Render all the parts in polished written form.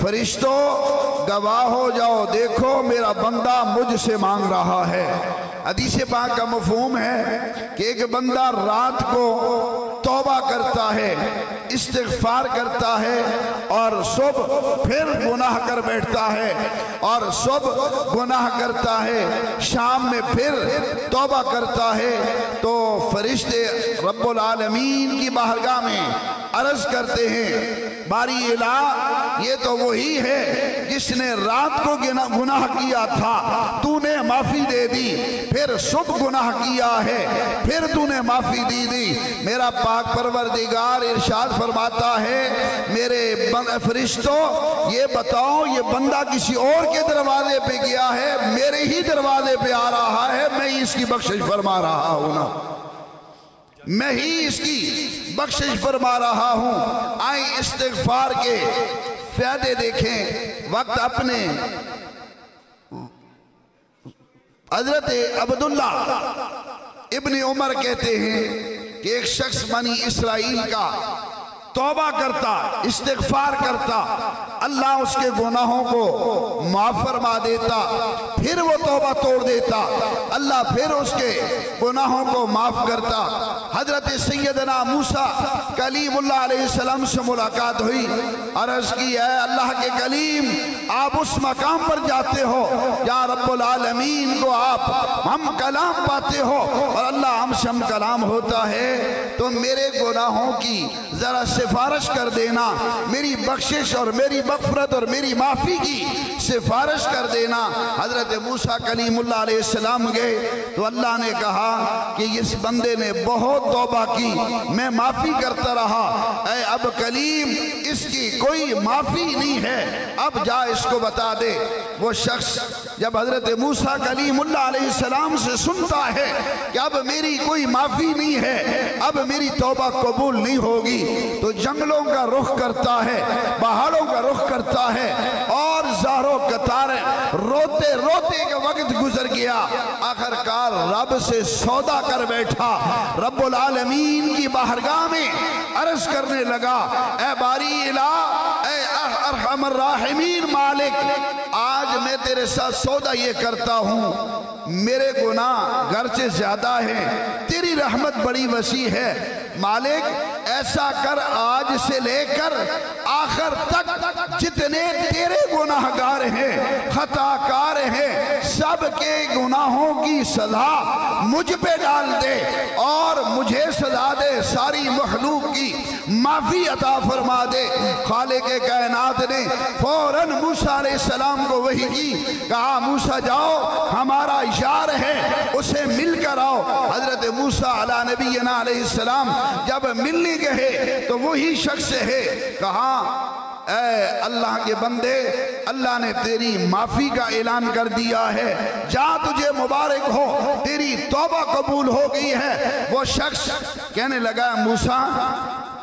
فرشتوں گواہ ہو جاؤ، دیکھو میرا بندہ مجھ سے مانگ رہا ہے۔ حدیث پاک کا مفہوم ہے کہ ایک بندہ رات کو توبہ کرتا ہے، استغفار کرتا ہے، اور صبح پھر گناہ کر بیٹھتا ہے، اور صبح گناہ کرتا ہے، شام میں پھر توبہ کرتا ہے، تو فرشتے رب العالمین کی بارگاہ میں عرض کرتے ہیں باری الہ یہ تو وہی ہے جس نے رات کو گناہ کیا تھا، تو نے معافی دے دی، پھر صبح گناہ کیا ہے، پھر تو نے معافی دی۔ میرا پاک پروردگار ارشاد فرماتا ہے میرے فرشتوں یہ بتاؤ یہ بندہ کسی اور کے دروازے پہ گیا ہے، میرے ہی دروازے پہ آ رہا ہے، میں ہی اس کی بخشش فرما رہا ہوں نا، میں ہی اس کی بخشش فرما رہا ہوں۔ آئیں استغفار کے فائدے دیکھیں۔ وقت اپنے حضرت عبداللہ ابن عمر کہتے ہیں کہ ایک شخص بنی اسرائیل کا توبہ کرتا، استغفار کرتا، اللہ اس کے گناہوں کو معاف فرما دیتا، پھر وہ توبہ توڑ دیتا، اللہ پھر اس کے گناہوں کو معاف کرتا۔ حضرت سیدنا موسیٰ کلیم اللہ علیہ السلام سے ملاقات ہوئی، عرض کی اے اللہ کے کلیم آپ اس مقام پر جاتے ہو جہاں رب العالمین کو آپ ہم کلام پاتے ہو، اور اللہ ہم سے ہم کلام ہوتا ہے، تو میرے گناہوں کی ذرا سفارش کر دینا، میری بخشش اور میری مغفرت اور میری معافی کی سفارش کر دینا۔ حضرت موسیٰ کلیم اللہ علیہ السلام گئے تو اللہ نے کہا کہ اس بندے نے بہت توبہ کی، میں معافی کرتا رہا، اے اب کلیم اس کی کوئی معافی نہیں ہے، اب جا اس کو بتا دے۔ وہ شخص جب حضرت موسیٰ کلیم اللہ علیہ السلام سے سنتا ہے کہ اب میری کوئی معافی نہیں ہے، اب میری توبہ قبول نہیں ہوگی، تو جنگلوں کا رخ کرتا ہے، پہاڑوں کا رخ کرتا ہے، اور زاروں قطاریں روتے روتے کا وقت گزر گیا، آخر کار رب سے سودا کر بیٹھا، رب العالمین کی بارگاہ میں عرض کرنے لگا اے باری الہ، اے ارحم الراحمین مالک، آج میں تیرے ساتھ سودا یہ کرتا ہوں، میرے گناہ گرچہ زیادہ ہیں، تیری رحمت بڑی وسیع ہے، مالک ایسا کر آج سے لے کر آخر تک جتنے تیرے گناہگار ہیں، خطا کار ہیں، سب کے گناہوں کی سزا مجھ پہ ڈال دے اور مجھے سزا دے، ساری مخلوق کی معافی عطا فرما دے۔ خالق کائنات نے فوراً موسیٰ علیہ السلام کو وحی کی، کہا موسیٰ جاؤ ہمارا یار ہے اسے مل کر آؤ۔ حضرت موسیٰ علیہ نبینا علیہ السلام جب ملنے گئے تو وہی شخص ہے، کہا اے اللہ کے بندے، اللہ نے تیری معافی کا اعلان کر دیا ہے، جا تجھے مبارک ہو، تیری توبہ قبول ہو گئی ہے۔ وہ شخص کہنے لگا موسیٰ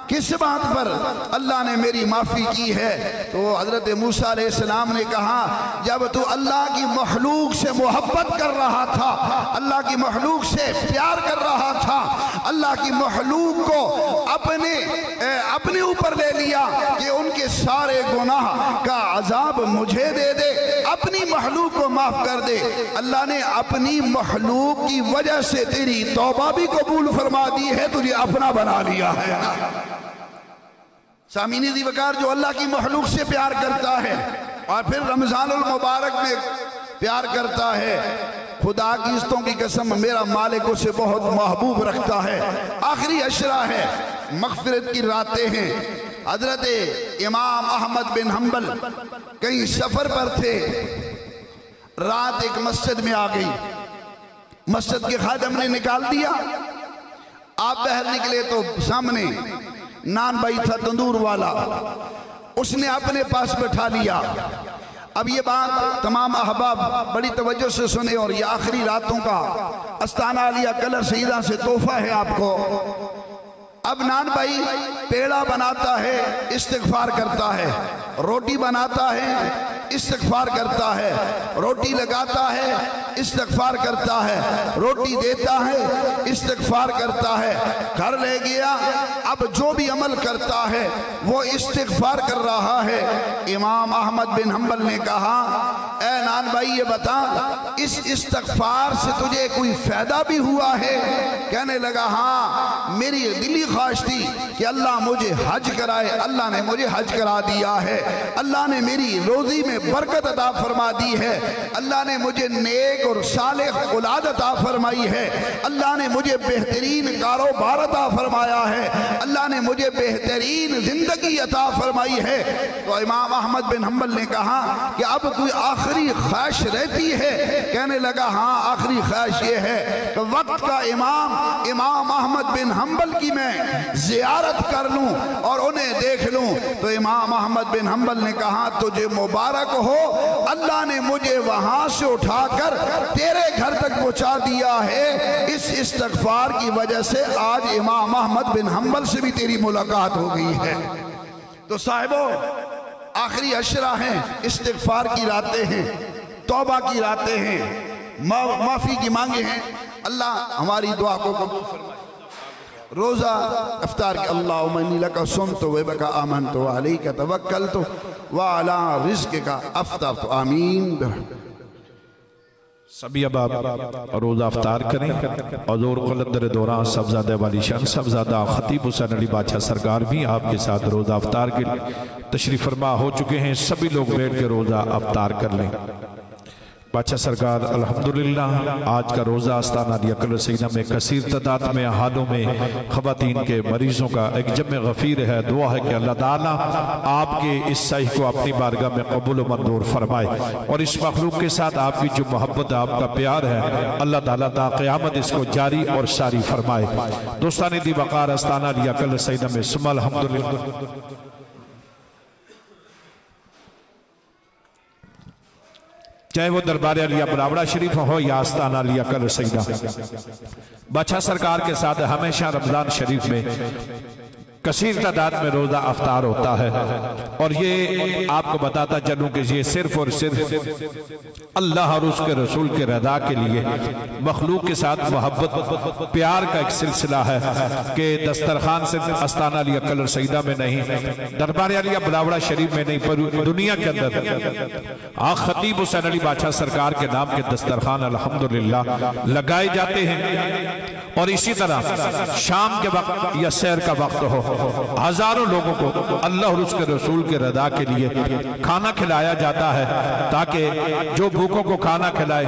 کس بات پر اللہ نے میری معافی کی ہے؟ تو حضرت موسیٰ علیہ السلام نے کہا جب تو اللہ کی مخلوق سے محبت کر رہا تھا، اللہ کی مخلوق سے پیار کر رہا تھا، اللہ کی مخلوق کو اپنے اوپر لے لیا کہ ان کے سارے گناہ کا عذاب مجھے دے دے، اپنی مخلوق کو معاف کر دے، اللہ نے اپنی مخلوق کی وجہ سے تیری توبہ بھی قبول فرما دی ہے، تجھے اپنا بنا لیا ہے۔ سامعین دی وقار جو اللہ کی مخلوق سے پیار کرتا ہے اور پھر رمضان المبارک میں پیار کرتا ہے، خدا کی عزتوں کی قسم میرا مالک اسے بہت محبوب رکھتا ہے۔ آخری عشرہ ہے، مغفرت کی راتیں ہیں۔ حضرت امام احمد بن حنبل کہیں سفر پر تھے، رات ایک مسجد میں آ گئی، مسجد کے خادم نے نکال دیا، آپ باہر نکلے تو سامنے نان بھائی تھا تندور والا، اس نے اپنے پاس بٹھا لیا۔ اب یہ بات تمام احباب بڑی توجہ سے سنے، اور یہ آخری راتوں کا استانہ علیہ کلر سیدہ سے تحفہ ہے آپ کو۔ اب نان بھائی پیڑا بناتا ہے، استغفار کرتا ہے، روٹی بناتا ہے، استغفار کرتا ہے، روٹی لگاتا ہے استغفار کرتا ہے، روٹی دیتا ہے استغفار کرتا ہے، گھر لے گیا اب جو بھی عمل کرتا ہے وہ استغفار کر رہا ہے۔ امام احمد بن حنبل نے کہا اے نان بھائی یہ بتا اس استغفار سے تجھے کوئی فائدہ بھی ہوا ہے؟ کہنے لگا ہاں، میری دلی خواہش تھی کہ اللہ مجھے حج کرائے، اللہ نے مجھے حج کرا دیا ہے، اللہ نے میری روزی میں برکت عطا فرما دی ہے، اللہ نے مجھے نیک اور صالح اولاد عطا فرمائی ہے، اللہ نے مجھے بہترین کاروبار عطا فرمایا ہے، اللہ نے مجھے بہترین زندگی عطا فرمائی ہے۔ تو امام احمد بن حنبل نے کہا کہ اب کوئی آخری خواہش رہتی ہے؟ کہنے لگا ہاں آخری خواہش یہ ہے کہ وقت کا امام احمد بن حنبل کی میں زیارت کر لوں اور انہیں دیکھ لوں۔ تو امام احمد بن حنبل نے کہا تجھے مبارک ہو، اللہ نے مجھے وہاں سے اٹھا کر تیرے گھر تک پہنچا دیا ہے، اس استغفار کی وجہ سے آج امام احمد بن حنبل سے بھی تیری ملاقات ہو گئی ہے۔ تو صاحبوں آخری عشرہ ہیں، استغفار کی راتیں ہیں، توبہ کی راتیں ہیں، معافی کی مانگیں ہیں۔ اللہ ہماری دعا کو قبول فرمائے۔ روزہ افطار کے اللہم انی لکا صمت و بکا آمنت و علیک توکلت و علی رزقک افطرت آمین۔ سبھی اب روزہ افطار کریں۔ حضور قلندر دوران صاحبزادہ والی شان صاحبزادہ خطیب حسین علی بادشاہ سرکار بھی آپ کے ساتھ روزہ افطار کے تشریف فرما ہو چکے ہیں، سبھی لوگ بیٹھ کے روزہ افطار کر لیں۔ بادشاہ سرکار الحمدللہ آج کا روزہ آستانہ علی اکبر سیدہ میں کثیر تعداد میں حالوں میں خواتین کے مریضوں کا ایک جمع غفیر ہے۔ دعا ہے کہ اللہ تعالیٰ آپ کے اس سعی کو اپنی بارگاہ میں قبول و منظور فرمائے، اور اس مخلوق کے ساتھ آپ کی جو محبت آپ کا پیار ہے اللہ تعالیٰ تا قیامت اس کو جاری اور ساری فرمائے۔ دوستان دی وقار آستانہ علی اکبر سیدہ میں ثم الحمدللہ۔ چاہے وہ دربار علیہ براوڑہ شریف ہو یا آستانہ علیہ کل سیدہ، بادشاہ سرکار کے ساتھ ہمیشہ رمضان شریف میں کثیر تعداد میں روزہ افطار ہوتا ہے، اور یہ آپ کو بتاتا چلوں کہ یہ صرف اور صرف اللہ اور اس کے رسول کے رضا کے لیے مخلوق کے ساتھ محبت پیار کا ایک سلسلہ ہے کہ دسترخوان صرف آستانہ علیہ کلر سیدہ میں نہیں، دربار علیہ بلاوڑہ شریف میں نہیں، پر دنیا کے اندر خطیب حسین علی بادشاہ سرکار کے نام کے دسترخوان الحمدللہ لگائے جاتے ہیں۔ اور اسی طرح شام کے وقت یا سحر کا وقت ہو، ہزاروں لوگوں کو اللہ اور اس کے رسول کے رضا کے لیے کھانا کھلایا جاتا ہے، تاکہ جو بھوکوں کو کھانا کھلائے،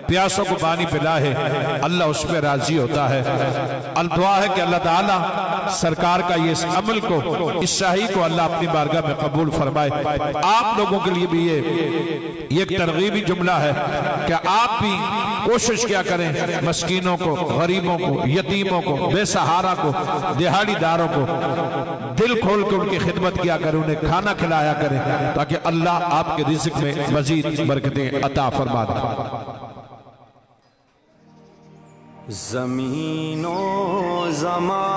پیاسوں کو پانی پلائے، اللہ اس پہ راضی ہوتا ہے۔ دعا ہے کہ اللہ تعالیٰ سرکار کا یہ اس عمل کو، اس شاہی کو اللہ اپنی بارگاہ میں قبول فرمائے۔ آپ لوگوں کے لیے بھی یہ ایک ترغیبی جملہ ہے کہ آپ بھی کوشش کیا کریں، مسکینوں کو، غریبوں کو، یتیموں کو، بے سہارا کو، دیہاڑی داروں کو دل کھول کے ان کی خدمت کیا کریں، انہیں کھانا کھلایا کریں، تاکہ اللہ آپ کے رزق میں مزید برکتیں عطا فرما دے۔ زمین و زمان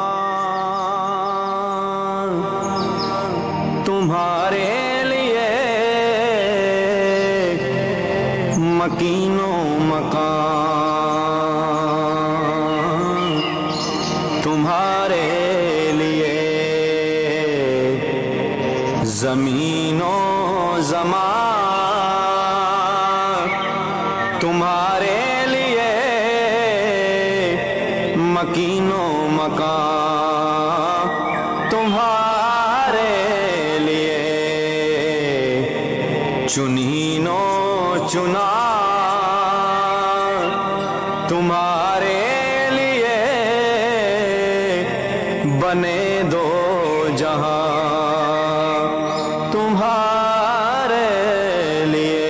تمہارے لیے مکین و مکان تمہارے لیے، زمین و زمان تمہارے لیے مکین و مکان تمہارے لیے، چنین و چنا تمہارے لیے، بنے دو جہاں تمہارے لیے،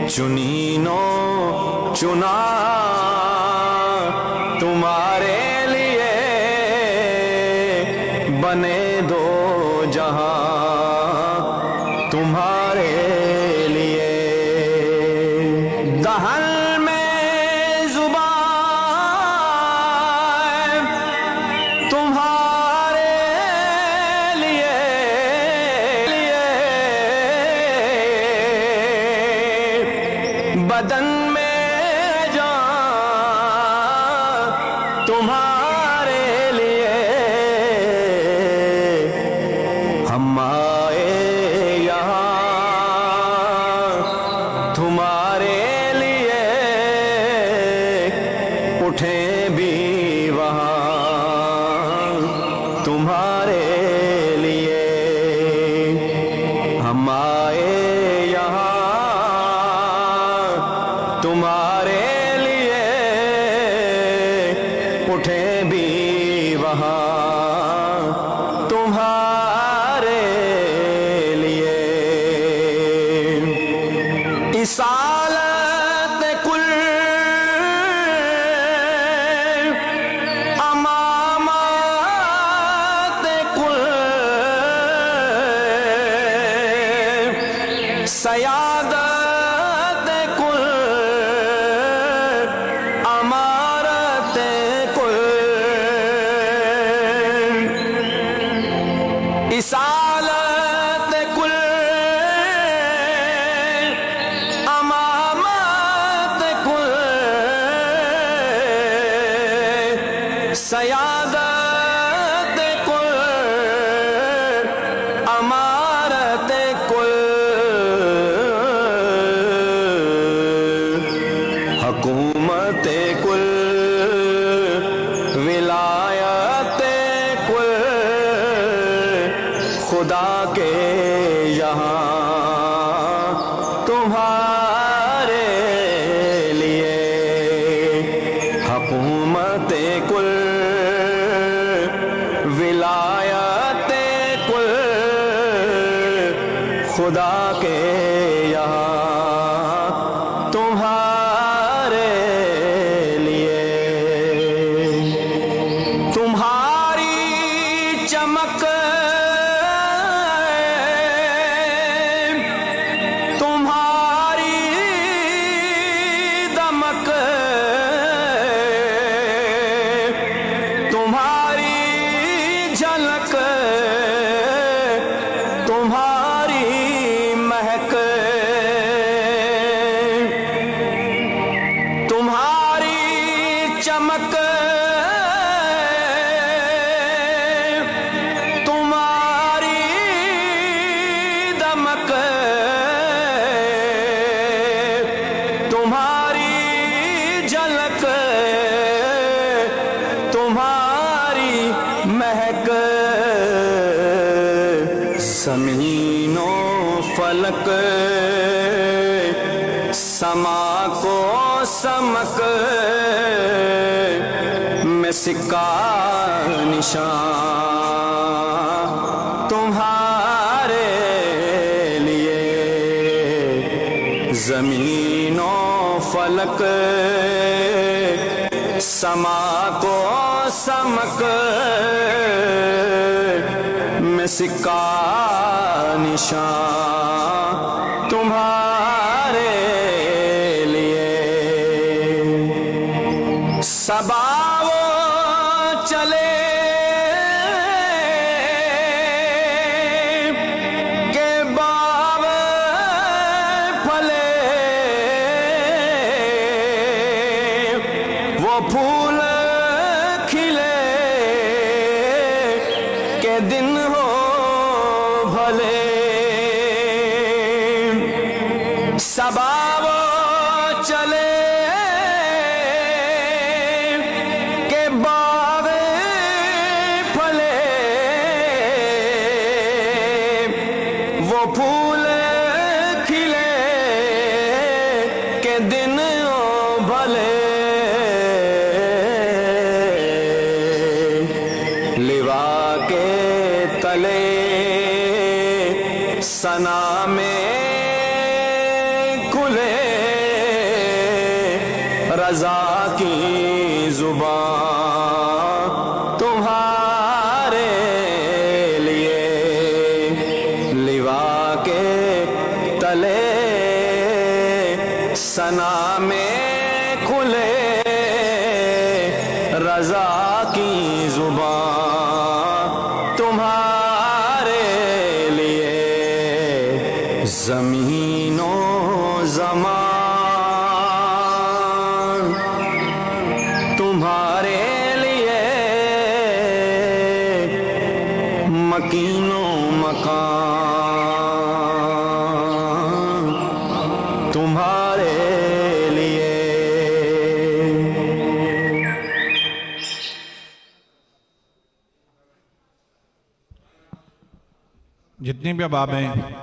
چنین و چنا تمہارے لیے، بنے دو جہاں تمہارے لیے، دہن میں بدن میں جان تمہارے لیے ہم آئے یہاں تمہارے لیے اٹھیں بھی وہاں تمہارے لیے ہم آئے یہاں تمہارے لیے اٹھیں بھی وہاں تمہارے لیے اصالت کل امامات کل سیادت کل امارت کل اصالت کل امامات کل سیادت کل امارت کل حکومت کل ولایت کل خدا کے یہاں تمہارے لیے حکومت کل ولایت کل خدا کے یہاں تمہارے لیے تمہاری چمک تمہاری دمک تمہاری جھلک تمہاری مہک تمہاری چمک تمہاری دمک تمہاری جھلک تمہاری مہک زمین و فلک سما کو سمک میں سکہ نشان تمہارے لیے زمین و فلک سما کو سمک میں سکہ نشان تمہارے لیے صبا وہ چلے کہ باغ پھلے وہ پھول کھلے کہ دن ہو بھلے صبا وہ چلے کہ باغ پھلے وہ پھول کھلے کہ دن ہو بھلے لوا کے تلے ثنا میں کھلے رضا کی زبان تمہارے لیے لوا کے تلے ثنا میں کھلے رضا کی زبان تمہارے لیے زمین و زمان تمہارے لیے. جتنی بھی اباب ہیں